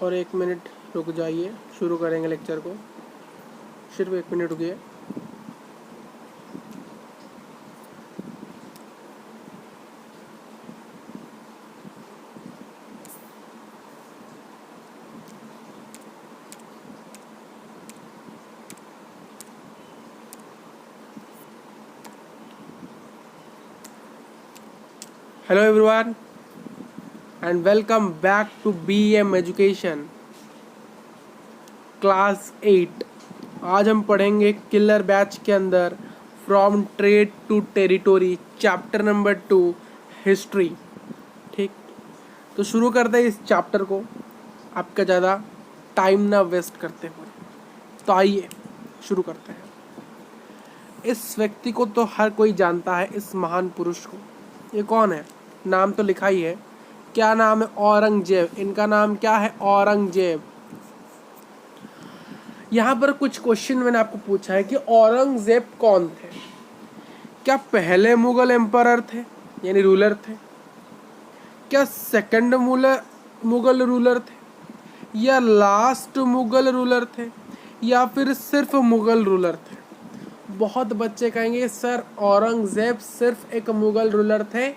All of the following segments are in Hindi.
और 1 मिनट रुक जाइए, शुरू करेंगे लेक्चर को। सिर्फ 1 मिनट रुकिए। Hello everyone and welcome back to BM education class 8। आज हम पढ़ेंगे किलर बैच के अंदर from trade to territory chapter number 2 history. ठीक, तो शुरू करते हैं इस चैप्टर को आपका ज़्यादा टाइम ना वेस्ट करते हुए। तो आइए शुरू करते हैं। इस व्यक्ति को तो हर कोई जानता है, इस महान पुरुष को। ये कौन है? नाम तो लिखा ही है। क्या नाम है? औरंगजेब। इनका नाम क्या है? औरंगजेब। यहाँ पर कुछ क्वेश्चन मैंने आपको पूछा है कि औरंगजेब कौन थे? क्या पहले मुगल एम्परर थे यानी रूलर थे? क्या सेकंड मुगल रूलर थे, या लास्ट मुगल रूलर थे, या फिर सिर्फ मुगल रूलर थे? बहुत बच्चे कहेंगे सर औरंगजेब सिर्फ एक मुगल रूलर थे,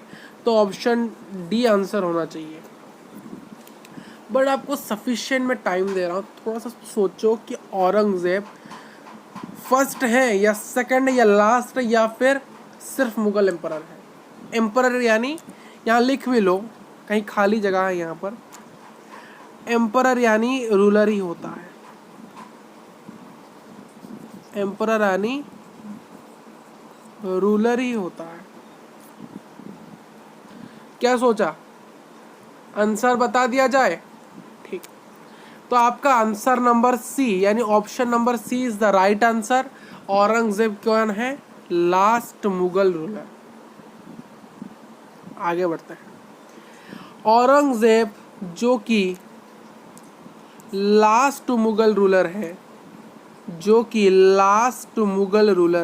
तो ऑप्शन डी आंसर होना चाहिए। बट आपको सफिशिएंट में टाइम दे रहा हूँ, थोड़ा सा सोचो कि औरंगजेब फर्स्ट है या सेकंड या लास्ट या फिर सिर्फ मुगल एम्परर है। एम्परर यानी यहाँ लिख भी लो, कहीं खाली जगह है यहाँ पर। एम्परर यानी रूलर ही होता है। एम्परर यानी रूलर ही होता है। क्या सोचा? आंसर बता दिया जाए? ठीक, तो आपका आंसर नंबर सी यानी option number C is the right answer. Aurangzeb कौन है? Last Mughal ruler. आगे बढ़ते हैं। औरंगजेब जो कि लास्ट मुगल रूलर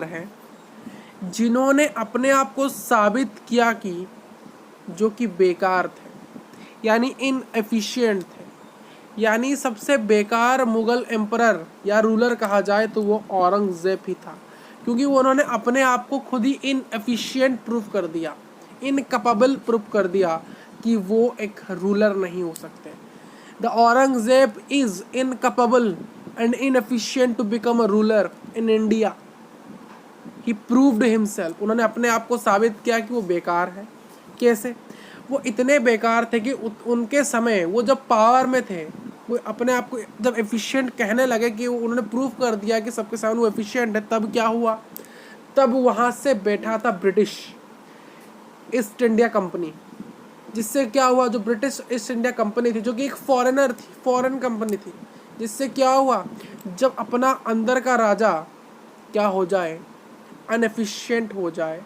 है, जिन्होंने अपने आप को साबित किया कि जो कि बेकार थे यानी इनएफिशिएंट थे, यानी सबसे बेकार मुगल एम्परर या रूलर कहा जाए तो वो औरंगजेब ही था, क्योंकि वो उन्होंने अपने आप को खुद ही इनएफिशिएंट प्रूफ कर दिया, इनकैपेबल प्रूफ कर दिया कि वो एक रूलर नहीं हो सकते। The Aurangzeb is incapable and inefficient to become a ruler in India. He proved himself. उन्होंने अपने आप को साबित किया कि वो बेकार है। कैसे? वो इतने बेकार थे कि उनके समय वो जब पावर में थे, वो अपने आप को जब एफिशिएंट कहने लगे कि उन्होंने प्रूव कर दिया कि सबके सामने वो एफिशिएंट है, तब क्या हुआ? तब वहाँ से बैठा था ब्रिटिश ईस्ट इंडिया कंपनी। जिससे क्या हुआ? जो ब्रिटिश ईस्ट इंडिया कंपनी थी, जो कि एक फॉरेनर थी, फॉरेन कंपनी थी, जिससे क्या हुआ? जब अपना अंदर का राजा क्या हो जाए, अनएफिशिएंट हो जाए,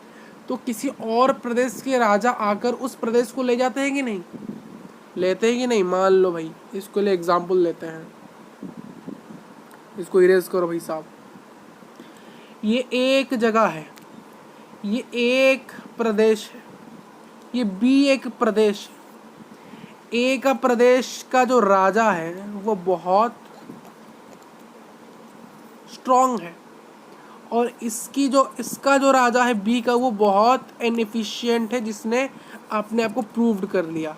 तो किसी और प्रदेश के राजा आकर उस प्रदेश को ले जाते हैं कि नहीं? लेते हैं कि नहीं? मान लो भाई, इसको लिए एग्जाम्पल लेते हैं। इसको इरेज करो भाई साहब। ये एक जगह है, ये एक प्रदेश है, ये भी एक प्रदेश है। ए का प्रदेश का जो राजा है वो बहुत स्ट्रॉन्ग है, और इसका जो राजा है बी का, वो बहुत इनएफिशिएंट है, जिसने अपने आप को प्रूव्ड कर लिया।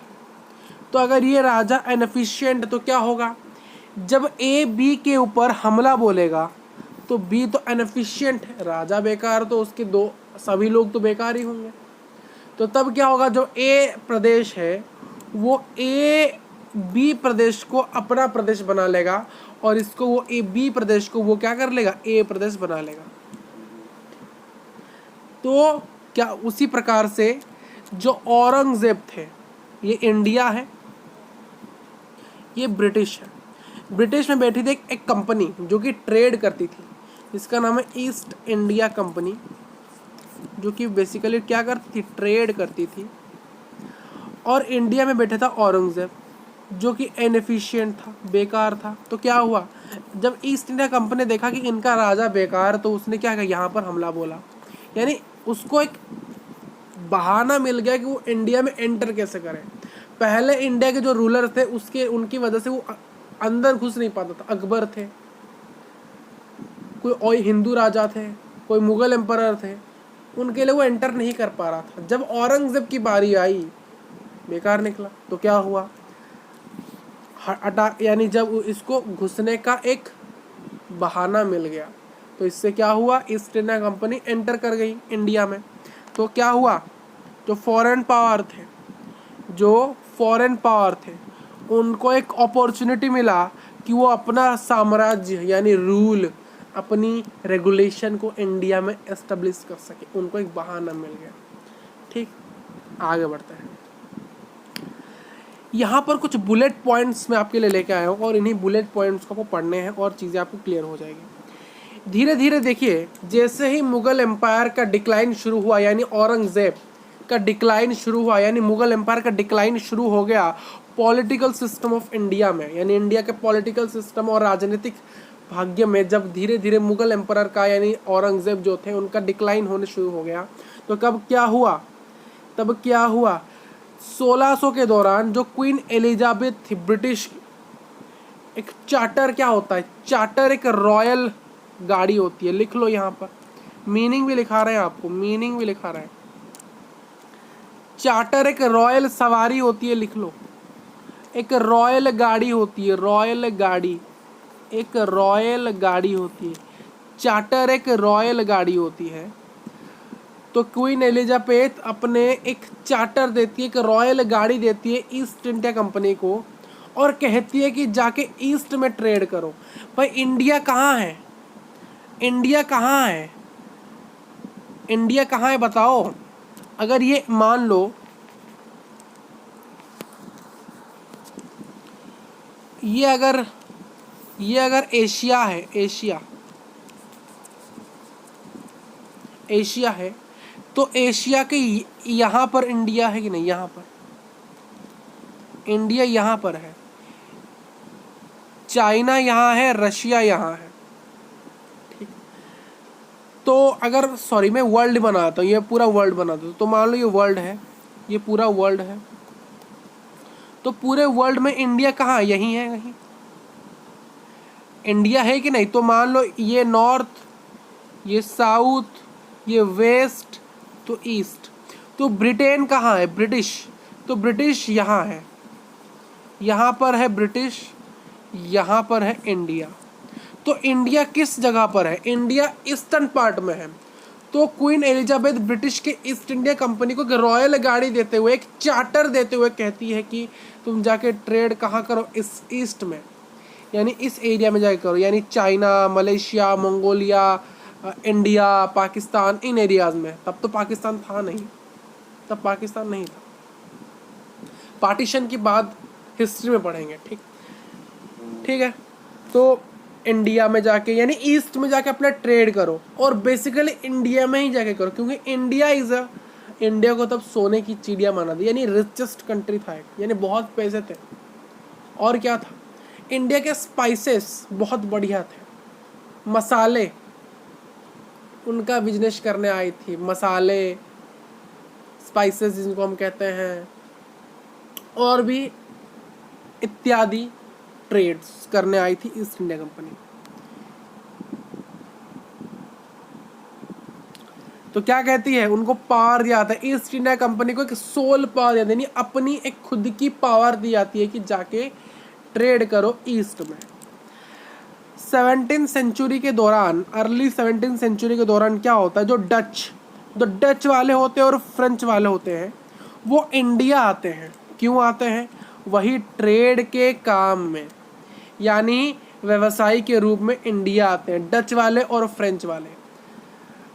तो अगर ये राजा इनएफिशिएंट, तो क्या होगा? जब ए बी के ऊपर हमला बोलेगा तो बी तो इनएफिशिएंट है, राजा बेकार, तो उसके दो सभी लोग तो बेकार ही होंगे। तो तब क्या होगा? जो ए प्रदेश है वो ए बी प्रदेश को अपना प्रदेश बना लेगा, और इसको वो ए बी प्रदेश को वो क्या कर लेगा? ए प्रदेश बना लेगा। तो क्या उसी प्रकार से जो औरंगजेब थे, ये इंडिया है, ये ब्रिटिश है। ब्रिटिश में बैठी थी एक कंपनी जो कि ट्रेड करती थी, इसका नाम है ईस्ट इंडिया कंपनी, जो कि बेसिकली क्या करती थी? ट्रेड करती थी। और इंडिया में बैठा था औरंगजेब, जो कि इनएफिशिएंट था, बेकार था। तो क्या हुआ? जब ईस्ट इंडिया कंपनी ने देखा कि इनका राजा बेकार, तो उसने क्या किया? यहाँ पर हमला बोला। यानी उसको एक बहाना मिल गया कि वो इंडिया में एंटर कैसे करें। पहले इंडिया के जो रूलर थे उनकी वजह से वो अंदर घुस नहीं पाता था। अकबर थे, कोई और हिंदू राजा थे, कोई मुगल एम्परर थे, उनके लिए वो एंटर नहीं कर पा रहा था। जब औरंगजेब की बारी आई, बेकार निकला। तो क्या हुआ, हटा यानी जब इसको घुसने का एक बहाना मिल गया, तो इससे क्या हुआ, ईस्ट इंडिया कंपनी एंटर कर गई इंडिया में। तो क्या हुआ, जो फॉरेन पावर थे उनको एक अपॉर्चुनिटी मिला कि वो अपना साम्राज्य यानी रूल, अपनी रेगुलेशन को इंडिया में एस्टेब्लिश कर सके। उनको एक बहाना मिल गया। ठीक, आगे बढ़ते हैं। यहाँ पर कुछ बुलेट पॉइंट्स मैं आपके लिए लेके आया हूँ और इन्हीं बुलेट पॉइंट्स को आपको पढ़ने हैं और चीज़ें आपको क्लियर हो जाएगी। धीरे धीरे देखिए, जैसे ही मुगल एम्पायर का डिक्लाइन शुरू हुआ, यानी औरंगजेब का डिक्लाइन शुरू हुआ, यानी मुगल एम्पायर का डिक्लाइन शुरू हो गया पॉलिटिकल सिस्टम ऑफ इंडिया में, यानी इंडिया के पॉलिटिकल सिस्टम और राजनीतिक भाग्य में जब धीरे धीरे मुगल एम्पायर का यानी औरंगजेब जो थे उनका डिक्लाइन होने शुरू हो गया, तो तब क्या हुआ 1600 के दौरान जो क्वीन एलिजाबेथ थी ब्रिटिश, एक चार्टर क्या होता है, चार्टर एक रॉयल गाड़ी होती है। लिख लो यहाँ पर, मीनिंग भी लिखा रहे हैं आपको, मीनिंग भी लिखा रहे हैं। चार्टर एक रॉयल सवारी होती है, लिख लो, एक रॉयल गाड़ी होती है, रॉयल गाड़ी, एक रॉयल गाड़ी होती है। चार्टर एक रॉयल गाड़ी होती है। तो क्वीन एलिजाबेथ अपने एक चार्टर देती है, एक रॉयल गाड़ी देती है ईस्ट इंडिया कंपनी को और कहती है कि जाके ईस्ट में ट्रेड करो। भाई इंडिया कहाँ है, इंडिया कहाँ है, इंडिया कहाँ है बताओ। अगर ये मान लो ये अगर एशिया है, एशिया है, तो एशिया के यहाँ पर इंडिया है कि नहीं, यहाँ पर इंडिया यहाँ पर है, चाइना यहाँ है, रशिया यहाँ है। ठीक, तो अगर सॉरी मैं वर्ल्ड बनाता हूँ, ये पूरा वर्ल्ड बनाता हूँ, तो मान लो ये वर्ल्ड है, ये पूरा वर्ल्ड है, तो पूरे वर्ल्ड में इंडिया कहाँ है, यहीं है कहीं, इंडिया है कि नहीं। तो मान लो ये नॉर्थ, ये साउथ, ये वेस्ट, तो ईस्ट। तो ब्रिटेन कहाँ है, ब्रिटिश, तो ब्रिटिश यहाँ है, यहाँ पर है ब्रिटिश, यहाँ पर है इंडिया। तो इंडिया किस जगह पर है, इंडिया ईस्टर्न पार्ट में है। तो क्वीन एलिजाबेथ ब्रिटिश के ईस्ट इंडिया कंपनी को एक रॉयल गाड़ी देते हुए, एक चार्टर देते हुए कहती है कि तुम जाके ट्रेड कहाँ करो, इस ईस्ट में, यानी इस एरिया में जाके करो, यानी China, Malaysia, Mongolia, India, Pakistan, इन एरियाज में। तब तो पाकिस्तान था नहीं, तब पाकिस्तान नहीं था, पार्टीशन की बात हिस्ट्री में पढ़ेंगे। ठीक है। तो इंडिया में जाके यानी ईस्ट में जाके अपना ट्रेड करो, और बेसिकली इंडिया में ही जाके करो, क्योंकि इंडिया को तब सोने की चिड़िया माना था, यानी रिचेस्ट कंट्री था, यानी बहुत पैसे थे। और क्या था, इंडिया के स्पाइसेस बहुत बढ़िया थे, मसाले, उनका बिजनेस करने आई थी, मसाले, स्पाइसेस जिनको हम कहते हैं, और भी इत्यादि ट्रेड्स करने आई थी ईस्ट इंडिया कंपनी। तो क्या कहती है, उनको पावर दिया जाता है, ईस्ट इंडिया कंपनी को एक सोल पावर दिया, यानी अपनी एक खुद की पावर दी जाती है कि जाके ट्रेड करो ईस्ट में। 17th सेंचुरी के दौरान, अर्ली 17th सेंचुरी के दौरान क्या होता है, जो डच वाले होते हैं और फ्रेंच वाले होते हैं, वो इंडिया आते हैं। क्यों आते हैं, वही ट्रेड के काम में, यानी व्यवसायी के रूप में इंडिया आते हैं, डच वाले और फ्रेंच वाले।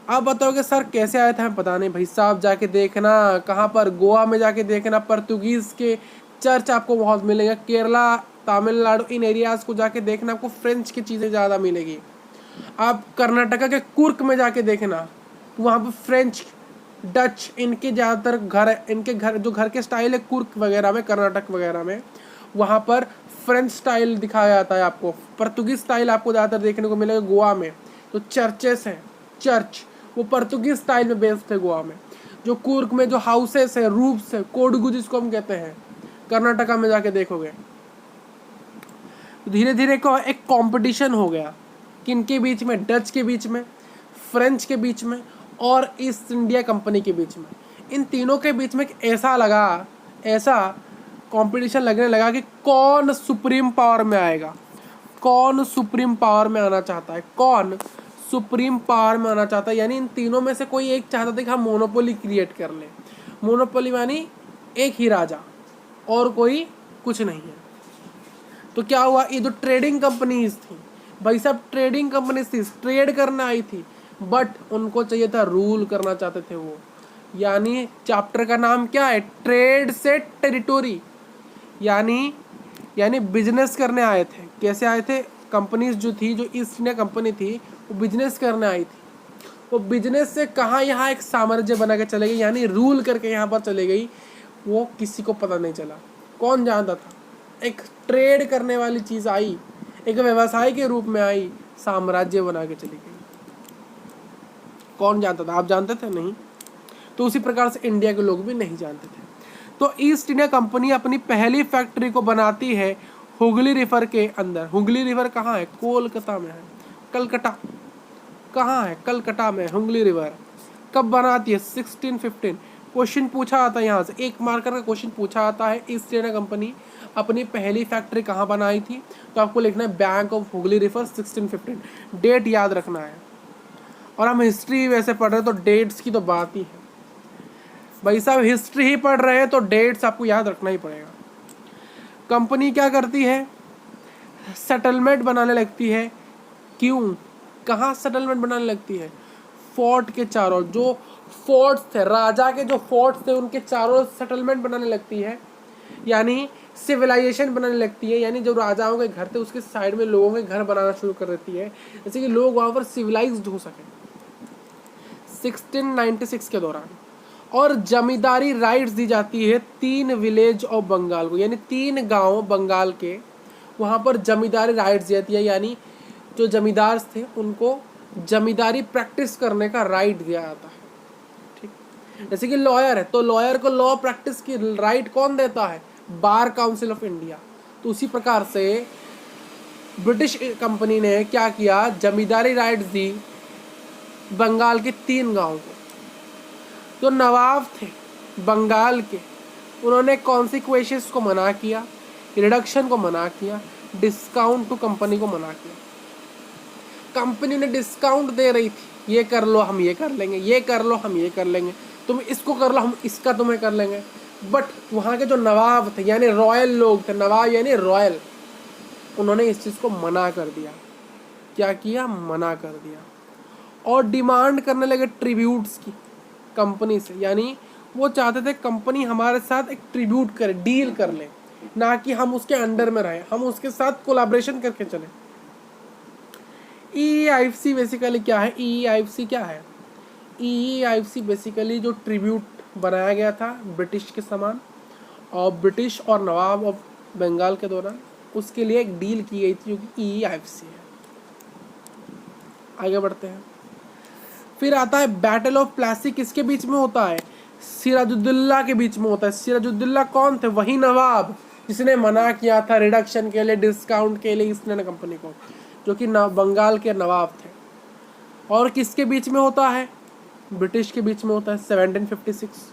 आप बताओगे सर कैसे आए थे, हमें पता नहीं। भाई साहब जाके देखना, कहाँ पर, गोवा में जाके देखना, पोर्तुगीज़ के चर्च आपको बहुत मिलेंगे, केरला, तमिलनाडु, इन एरियाज़ को जाके देखना, आपको फ्रेंच की चीज़ें ज़्यादा मिलेगी। आप कर्नाटका के कुर्क में जाके देखना, वहाँ पर फ्रेंच, डच, इनके ज़्यादातर घर, इनके घर जो घर के स्टाइल है कुर्क वगैरह में, कर्नाटक वगैरह में, वहाँ पर फ्रेंच स्टाइल दिखाया जाता है आपको। पोर्तुगीज़ स्टाइल आपको ज़्यादातर देखने को मिलेगा गोवा में। तो चर्चेस हैं, चर्च वो पोर्तुगीज़ स्टाइल में बेस्ड थे गोवा में। जो कुर्क में जो हाउसेस है, रूफ्स है, कोडगु जिसको हम कहते हैं, कर्नाटका में जाके देखोगे। तो धीरे धीरे को एक कंपटीशन हो गया किनके बीच में, डच के बीच में, फ्रेंच के बीच में और ईस्ट इंडिया कंपनी के बीच में। इन तीनों के बीच में ऐसा कंपटीशन लगने लगा कि कौन सुप्रीम पावर में आएगा, कौन सुप्रीम पावर में आना चाहता है, कौन सुप्रीम पावर में आना चाहता है। यानी इन तीनों में से कोई एक चाहता था कि हम मोनोपोली क्रिएट कर लें। मोनोपोली यानी एक ही राजा और कोई कुछ नहीं है। तो क्या हुआ, ये जो ट्रेडिंग कंपनीज थी भाई साहब, ट्रेडिंग कंपनीज थी, ट्रेड करना आई थी, बट उनको चाहिए था रूल करना चाहते थे वो। यानी चैप्टर का नाम क्या है, ट्रेड से टेरिटोरी। यानी बिजनेस करने आए थे। कैसे आए थे, कंपनीज जो थी, जो ईस्ट इंडिया कंपनी थी वो बिजनेस करने आई थी। वो बिजनेस से कहाँ यहाँ एक साम्राज्य बना के चले गई, यानी रूल करके यहाँ पर चले गई, वो किसी को पता नहीं चला। कौन जानता था, एक ट्रेड करने वाली चीज़ आई, एक व्यवसाय के रूप में आई, साम्राज्य बना के चली गई। कौन जानता था, आप जानते थे? नहीं। तो उसी प्रकार से इंडिया के लोग भी नहीं जानते थे। तो ईस्ट इंडिया कंपनी अपनी पहली फैक्ट्री को बनाती है हुगली रिवर के अंदर। हुगली रिवर कहाँ है, कोलकाता में है। कलकत्ता कहाँ है, कलकत्ता में हुगली रिवर। कब बनाती है, 1615। क्वेश्चन पूछा आता है यहाँ से, एक मार्कर का क्वेश्चन पूछा आता है, ईस्ट इंडिया कंपनी अपनी पहली फैक्ट्री कहाँ बनाई थी, तो आपको लिखना है bank of Hooghly river 1615। Date याद रखना है। और हम हिस्ट्री वैसे पढ़ रहे हैं तो डेट्स की तो बात ही है भाई साहब, हिस्ट्री ही पढ़ रहे हैं तो डेट्स आपको याद रखना ही पड़ेगा। कंपनी क्या करती है, सेटलमेंट बनाने लगती है। क्यों, कहाँ सेटलमेंट बनाने लगती है, फोर्ट के चारों, जो फोर्ट्स थे, राजा के जो फोर्ट्स थे उनके चारों सेटलमेंट बनाने लगती है। यानी सिविलाइजेशन बनाने लगती है। यानी जो राजाओं के घर थे उसके साइड में लोगों के घर बनाना शुरू कर देती है, जैसे कि लोग वहाँ पर सिविलाइज्ड हो सके 1696 के दौरान। और जमींदारी राइट्स दी जाती है 3 विलेज ऑफ बंगाल को, यानी 3 गांव बंगाल के, वहाँ पर जमींदारी राइट्स दी जाती है। यानी जो जमींदार थे उनको जमींदारी प्रैक्टिस करने का राइट दिया जाता है। ठीक, जैसे कि लॉयर है तो लॉयर को लॉ प्रैक्टिस की राइट कौन देता है, बार काउंसिल ऑफ इंडिया। तो उसी प्रकार से ब्रिटिश कंपनी ने क्या किया, जमींदारी राइट्स दी बंगाल के 3 गांव को। तो नवाब थे बंगाल के, उन्होंने कॉन्सिक्वेंसेस को मना किया, रिडक्शन को मना किया, डिस्काउंट टू कंपनी को मना किया। कंपनी ने डिस्काउंट दे रही थी, ये कर लो हम ये कर लेंगे, ये कर लो हम ये कर लेंगे, तुम इसको कर लो हम इसका तुम्हें कर लेंगे। बट वहाँ के जो नवाब थे, यानी रॉयल लोग थे, नवाब यानी रॉयल, उन्होंने इस चीज़ को मना कर दिया। क्या किया, मना कर दिया। और डिमांड करने लगे ट्रिब्यूट्स की कंपनी से। यानी वो चाहते थे कंपनी हमारे साथ एक ट्रिब्यूट करे, डील कर ले, ना कि हम उसके अंडर में रहे, हम उसके साथ कोलैबोरेशन करके चले। EEIFC बेसिकली क्या है, EEIFC क्या है, EEIFC बेसिकली जो ट्रिब्यूट बनाया गया था ब्रिटिश के समान, और ब्रिटिश और नवाब ऑफ बंगाल के दौरान, उसके लिए एक डील की गई थी जो कि EEIFC है। आगे बढ़ते हैं। फिर आता है बैटल ऑफ प्लासी, किसके बीच में होता है, सिराजुद्दौला के बीच में होता है। सिराजुद्दौला कौन थे, वही नवाब जिसने मना किया था रिडक्शन के लिए, डिस्काउंट के लिए ईस्ट इंडिया कंपनी को, जो कि बंगाल के नवाब थे। और किसके बीच में होता है, ब्रिटिश के बीच में होता है 1756।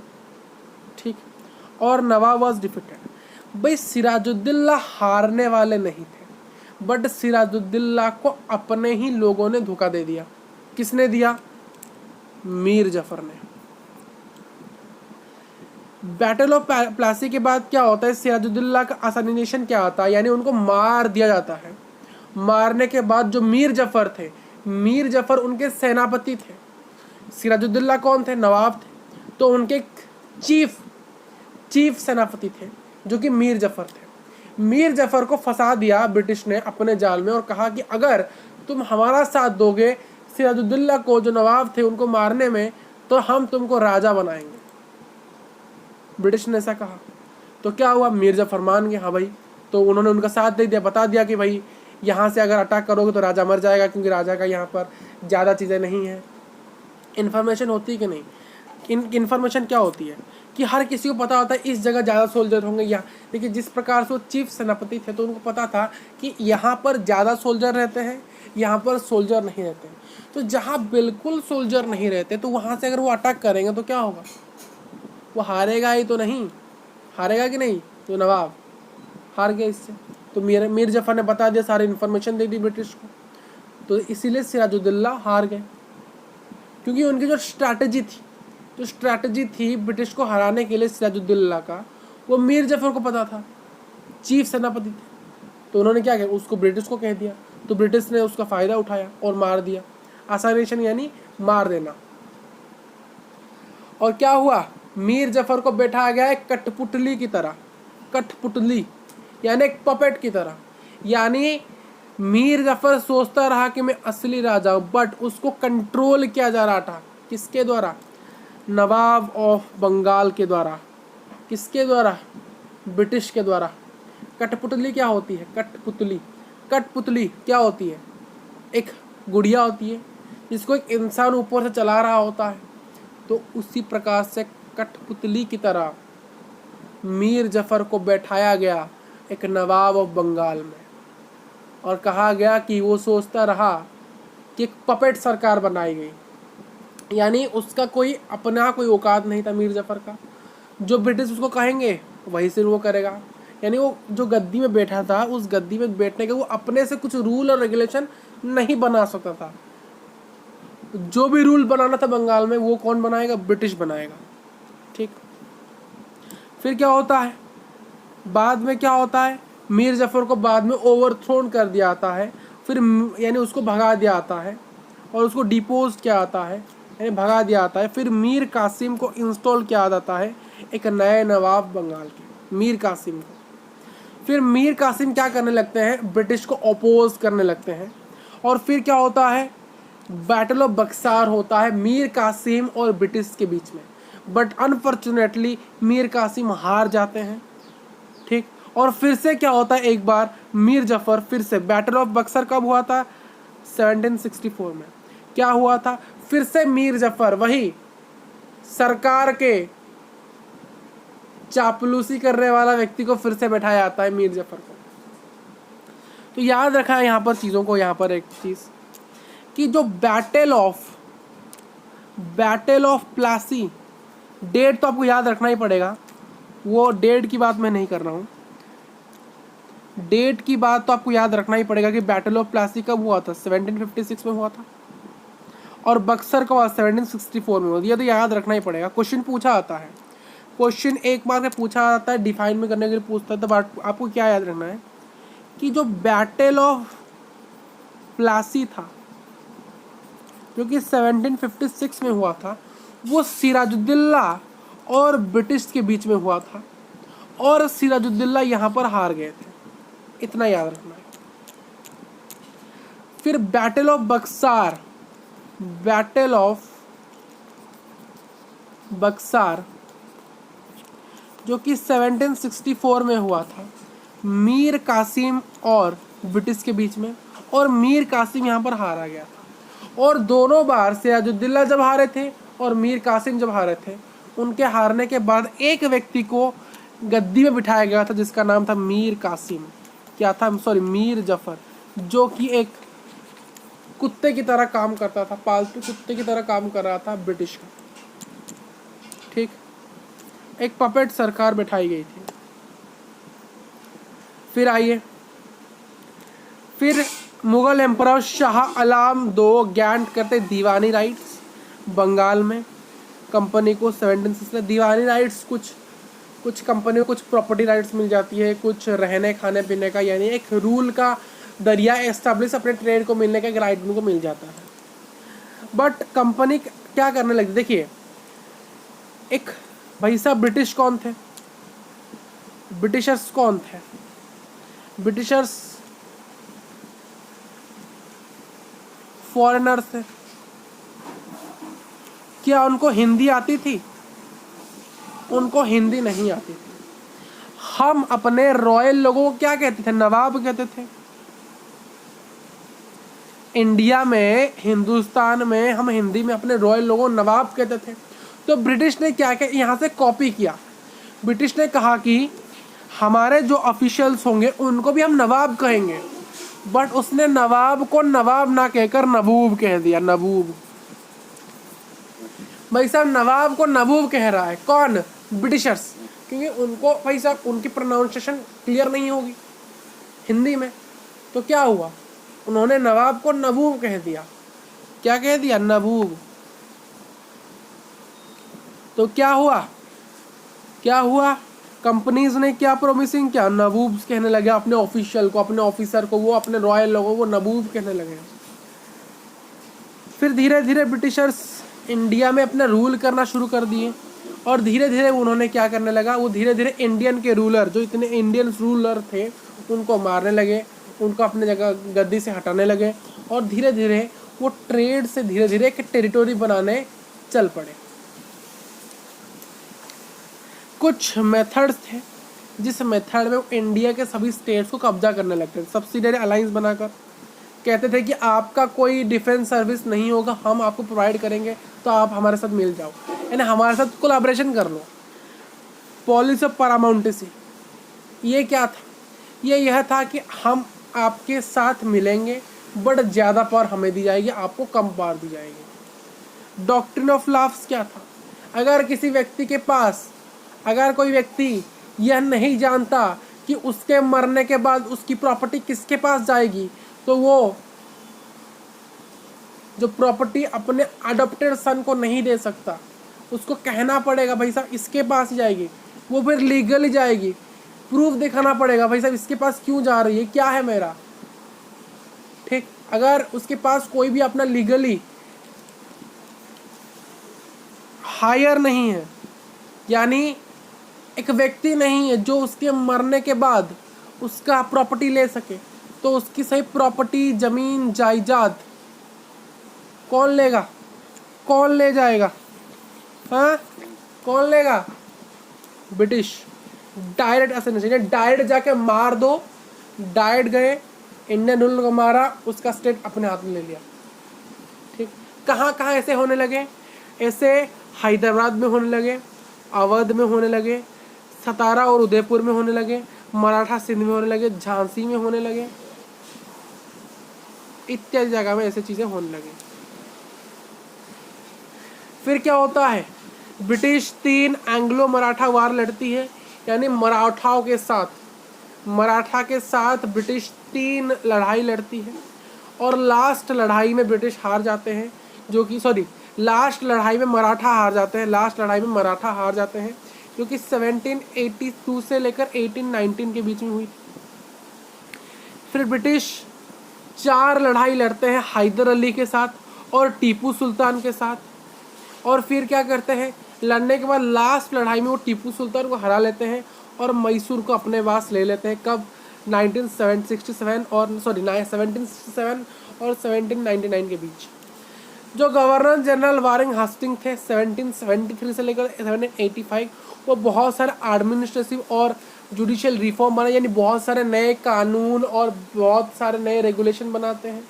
ठीक, और नवाब वाज डिफीटेड। भाई सिराजुद्दौला हारने वाले नहीं थे, बट सिराजुद्दौला को अपने ही लोगों ने धोखा दे दिया। किसने दिया, मीर जफर ने। बैटल ऑफ प्लासी के बाद क्या होता है, सिराजुद्दौला का असैसिनेशन क्या होता है, यानी उनको मार दिया जाता है। मारने के बाद जो मीर जफर थे, मीर जफर उनके सेनापति थे। सिराजुद्दौला कौन थे, नवाब थे, तो उनके चीफ सेनापति थे जो कि मीर जफर थे। मीर जफर को फंसा दिया ब्रिटिश ने अपने जाल में और कहा कि अगर तुम हमारा साथ दोगे सिराजुद्दौला को, जो नवाब थे, उनको मारने में, तो हम तुमको राजा बनाएंगे। ब्रिटिश ने ऐसा कहा। तो क्या हुआ, मीर जफर मान गए, हाँ भाई। तो उन्होंने उनका साथ दे दिया, बता दिया कि भाई यहाँ से अगर अटैक करोगे तो राजा मर जाएगा, क्योंकि राजा का यहाँ पर ज़्यादा चीज़ें नहीं हैं। इन्फॉर्मेशन होती है कि नहीं, इन्फॉर्मेशन क्या होती है कि हर किसी को पता होता है इस जगह ज़्यादा सोल्जर होंगे यहाँ। देखिए जिस प्रकार से वो चीफ सेनापति थे तो उनको पता था कि यहाँ पर ज़्यादा सोल्जर रहते हैं, यहाँ पर सोल्जर नहीं रहते। तो जहाँ बिल्कुल सोल्जर नहीं रहते तो वहाँ से अगर वो अटैक करेंगे तो क्या होगा, वो हारेगा ही तो नहीं, हारेगा कि नहीं। तो नवाब हार गया इससे। तो मीर जफ़र ने बता दिया, सारी इन्फॉर्मेशन दे दी ब्रिटिश को, तो इसीलिए सिराजुद्दौला हार गए। क्योंकि उनकी जो स्ट्रैटेजी थी ब्रिटिश को हराने के लिए सिराजुद्दौला का, वो मीर जफ़र को पता था, चीफ सेनापति थे। तो उन्होंने क्या किया, उसको ब्रिटिश को कह दिया। तो ब्रिटिश ने उसका फ़ायदा उठाया और मार दिया। असाइनेशन यानी मार देना। और क्या हुआ, मीर जफ़र को बैठाया गया एक कठपुतली की तरह, कठपुतली यानी एक पपेट की तरह। यानी मीर जफ़र सोचता रहा कि मैं असली राजा हूँ, बट उसको कंट्रोल किया जा रहा था। किसके द्वारा, नवाब ऑफ बंगाल के द्वारा। किसके द्वारा, ब्रिटिश के द्वारा। कठपुतली क्या होती है, कठपुतली क्या होती है, एक गुड़िया होती है जिसको एक इंसान ऊपर से चला रहा होता है। तो उसी प्रकार से कठपुतली की तरह मीर जफ़र को बैठाया गया एक नवाब ऑफ बंगाल में, और कहा गया कि वो सोचता रहा कि एक पपेट सरकार बनाई गई। यानी उसका कोई अपना कोई औकात नहीं था मीर जफ़र का। जो ब्रिटिश उसको कहेंगे वही से वो करेगा। यानी वो जो गद्दी में बैठा था, उस गद्दी में बैठने के वो अपने से कुछ रूल और रेगुलेशन नहीं बना सकता था। जो भी रूल बनाना था बंगाल में, वो कौन बनाएगा, ब्रिटिश बनाएगा। ठीक, फिर क्या होता है, बाद में क्या होता है, मीर जफ़र को बाद में ओवरथ्रोन कर दिया जाता है। फिर यानी उसको भगा दिया जाता है और उसको डिपोज किया जाता है, यानी भगा दिया जाता है। फिर मीर कासिम को इंस्टॉल किया जाता है, एक नए नवाब बंगाल के, मीर कासिम को। फिर मीर कासिम क्या करने लगते हैं, ब्रिटिश को अपोज करने लगते हैं। और फिर क्या होता है, बैटल ऑफ बक्सार होता है मीर कासिम और ब्रिटिश के बीच में। बट अनफॉर्चुनेटली मीर कासिम हार जाते हैं। ठीक, और फिर से क्या होता है, एक बार मीर जफ़र फिर से, बैटल ऑफ बक्सर कब हुआ था, 1764 में। क्या हुआ था, फिर से मीर जफ़र वही सरकार के चापलूसी करने वाला व्यक्ति को फिर से बैठाया जाता है, मीर जफ़र को। तो याद रखा है यहाँ पर चीज़ों को, यहाँ पर एक चीज़ कि जो बैटल ऑफ प्लासी, डेट तो आपको याद रखना ही पड़ेगा, वो डेट की बात मैं नहीं कर रहा हूँ। डेट की बात तो आपको याद रखना ही पड़ेगा कि बैटल ऑफ प्लासी कब हुआ था, 1756 में हुआ था, और बक्सर का हुआ 1764 में हुआ। ये तो याद रखना ही पड़ेगा, क्वेश्चन पूछा आता है। क्वेश्चन एक बार में पूछा जाता है, डिफाइन में करने के लिए पूछता है। तो आपको क्या याद रखना है कि जो बैटल ऑफ प्लासी था जो कि 1756 में हुआ था, वो सिराजुद्दौला और ब्रिटिश के बीच में हुआ था, और सिराजुद्दौला यहाँ पर हार गए थे, इतना याद रखना है। फिर बैटल ऑफ बक्सार जो कि 1764 में हुआ था, मीर कासिम और ब्रिटिश के बीच में, और मीर कासिम यहाँ पर हारा गया था। और दोनों बार सिराजुद्दौला जब हारे थे और मीर कासिम जब हारे थे, उनके हारने के बाद एक व्यक्ति को गद्दी में बिठाया गया था जिसका नाम था मीर कासिम, क्या था, सॉरी, मीर जफ़र, जो कि एक कुत्ते की तरह काम करता था, पालतू कुत्ते की तरह काम कर रहा था ब्रिटिश का। ठीक, एक पपेट सरकार बैठाई गई थी। फिर आइए, फिर मुगल एम्परर शाह आलम दो ग्रांट करते दीवानी राइट्स बंगाल में कंपनी को 1760। दीवानी राइट्स कुछ कंपनी को कुछ प्रॉपर्टी राइट्स मिल जाती है, कुछ रहने खाने पीने का, यानी एक रूल का दरिया एस्टेब्लिश अपने ट्रेड को मिलने का एक राइट उनको मिल जाता है। बट कंपनी क्या करने लगी, देखिए, एक भाई साहब ब्रिटिश कौन थे, ब्रिटिशर्स कौन थे, ब्रिटिशर्स फॉरेनर्स थे। क्या उनको हिंदी आती थी, उनको हिंदी नहीं आती थी। हम अपने रॉयल लोगों को क्या कहते थे, नवाब कहते थे। इंडिया में, हिंदुस्तान में हम हिंदी में अपने रॉयल लोगों को नवाब कहते थे। तो ब्रिटिश ने क्या किया, यहाँ से कॉपी किया। ब्रिटिश ने कहा कि हमारे जो ऑफिशियल्स होंगे उनको भी हम नवाब कहेंगे, बट उसने नवाब को नवाब ना कहकर नबूब कह दिया, नबूब। भाई साहब नवाब को नबूब कह रहा है कौन, ब्रिटिशर्स, क्योंकि उनको भाई साहब उनकी प्रोनाउंसिएशन क्लियर नहीं होगी हिंदी में। तो क्या हुआ, उन्होंने नवाब को नबूब कह दिया। क्या कह दिया, नबूब। तो क्या हुआ, क्या हुआ, कंपनीज ने क्या प्रोमिसिंग किया, नबूब कहने लगे अपने ऑफिशियल को, अपने ऑफिसर को, वो अपने रॉयल लोगों को नबूब कहने लगे। फिर धीरे धीरे ब्रिटिशर्स इंडिया में अपना रूल करना शुरू कर दिए, और धीरे धीरे उन्होंने क्या करने लगा, वो धीरे धीरे इंडियन के रूलर, जो इतने इंडियन रूलर थे, उनको मारने लगे, उनको अपने जगह गद्दी से हटाने लगे, और धीरे धीरे वो ट्रेड से धीरे धीरे एक टेरिटोरी बनाने चल पड़े। कुछ मेथड्स थे जिस मेथड में वो इंडिया के सभी स्टेट्स को कब्जा करने लगते थे, सब्सिडियरी अलायंस बनाकर कहते थे कि आपका कोई डिफेंस सर्विस नहीं होगा, हम आपको प्रोवाइड करेंगे, तो आप हमारे साथ मिल जाओ, यानी हमारे साथ कोलैबोरेशन कर लो। पॉलिसी ऑफ पैरामाउंटेसी, ये क्या था, ये यह था कि हम आपके साथ मिलेंगे बट ज़्यादा पावर हमें दी जाएगी, आपको कम पावर दी जाएगी। डॉक्ट्रिन ऑफ लॉस क्या था, अगर किसी व्यक्ति के पास, अगर कोई व्यक्ति यह नहीं जानता कि उसके मरने के बाद उसकी प्रॉपर्टी किसके पास जाएगी, तो वो जो प्रॉपर्टी अपने अडॉप्टेड सन को नहीं दे सकता, उसको कहना पड़ेगा भाई साहब इसके पास जाएगी, वो फिर लीगली जाएगी, प्रूफ दिखाना पड़ेगा भाई साहब इसके पास क्यों जा रही है, क्या है मेरा, ठीक। अगर उसके पास कोई भी अपना लीगली हायर नहीं है, यानी एक व्यक्ति नहीं है जो उसके मरने के बाद उसका प्रॉपर्टी ले सके, तो उसकी सही प्रॉपर्टी, जमीन जायदाद कौन लेगा, कौन ले जाएगा, हाँ कौन लेगा, ब्रिटिश। डायरेक्ट असैसिनेशन, डायरेक्ट जाके मार दो, डायरेक्ट गए, इंडियन रूल को मारा, उसका स्टेट अपने हाथ में ले लिया, ठीक। कहाँ कहाँ ऐसे होने लगे, ऐसे हैदराबाद में होने लगे, अवध में होने लगे, सतारा और उदयपुर में होने लगे, मराठा सिंध में होने लगे, झांसी में होने लगे, इत्यादि जगह में ऐसे चीज़ें होने लगी। फिर क्या होता है, ब्रिटिश 3 एंग्लो मराठा वार लड़ती है, यानी मराठाओं के साथ, मराठा के साथ ब्रिटिश 3 लड़ाई लड़ती है, और लास्ट लड़ाई में ब्रिटिश हार जाते हैं, जो कि लास्ट लड़ाई में मराठा हार जाते हैं, लास्ट लड़ाई में मराठा हार जाते हैं, जो कि 1782 से लेकर 1819 के बीच में हुई। फिर ब्रिटिश 4 लड़ाई लड़ते हैं हैदर अली के साथ और टीपू सुल्तान के साथ, और फिर क्या करते हैं, लड़ने के बाद लास्ट लड़ाई में वो टीपू सुल्तान को हरा लेते हैं और मैसूर को अपने पास ले लेते हैं। कब, 1767 और 1799 के बीच। जो गवर्नर जनरल वारेन हास्टिंग थे 1773 से लेकर 1785, वो बहुत सारे एडमिनिस्ट्रेटिव और जुडिशियल रिफॉर्म बनाए, यानी बहुत सारे नए कानून और बहुत सारे नए रेगुलेशन बनाते हैं।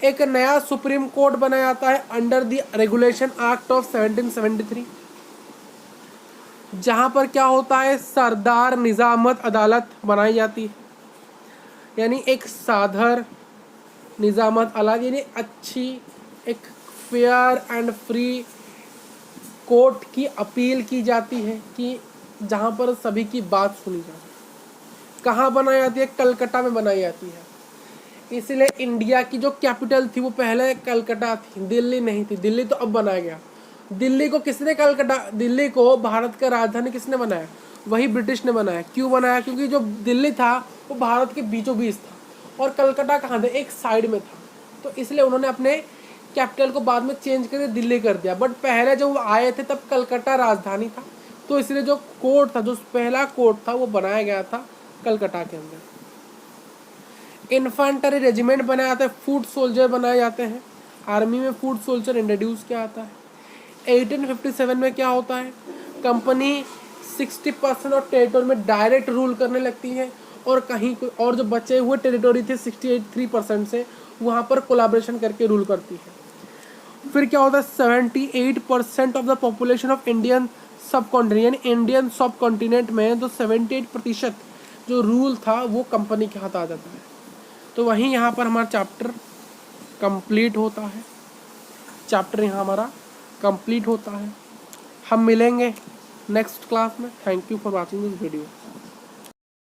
एक नया सुप्रीम कोर्ट बनाया जाता है under the regulation act of 1773, जहां पर क्या होता है, सरदार निजामत अदालत बनाई जाती है, यानी एक साधार निजामत अदालत, यानी अच्छी एक फेयर एंड फ्री कोर्ट की अपील की जाती है कि जहां पर सभी की बात सुनी जाए। कहाँ बनाई जाती है, कलकत्ता में बनाई जाती है। इसलिए इंडिया की जो कैपिटल थी वो पहले कलकत्ता थी, दिल्ली नहीं थी। दिल्ली तो अब बनाया गया। दिल्ली को किसने, दिल्ली को भारत का राजधानी किसने बनाया, वही ब्रिटिश ने बनाया। क्यों बनाया, क्योंकि जो दिल्ली था वो भारत के बीचों बीच था और कलकत्ता कहाँ था, एक साइड में था, तो इसलिए उन्होंने अपने कैपिटल को बाद में चेंज करके दिल्ली कर दिया। बट पहले जब वो आए थे तब कलकत्ता राजधानी था, तो इसलिए जो कोर्ट था, जो पहला कोर्ट था, वो बनाया गया था कलकत्ता के अंदर। इन्फेंट्री रेजिमेंट बनाया जाता है, फुट सोल्जर बनाए जाते हैं, आर्मी में फुट सोल्जर इंट्रोड्यूस किया जाता है। 1857 में क्या होता है, कंपनी 60% और टेरिटोरी में डायरेक्ट रूल करने लगती है, और कहीं और जो बचे हुए टेरिटोरी थे 63% से, वहाँ पर कोलैबोरेशन करके रूल करती है। फिर क्या होता है 78% of the population of Indian सब कॉन्टिनेंट, इंडियन सब कॉन्टिनेंट में तो 78% जो रूल था वो कंपनी के हाथ आ जाता है। तो वहीं यहाँ पर हमारा चैप्टर कंप्लीट होता है, चैप्टर यहाँ हमारा कंप्लीट होता है। हम मिलेंगे नेक्स्ट क्लास में। Thank you for watching this video.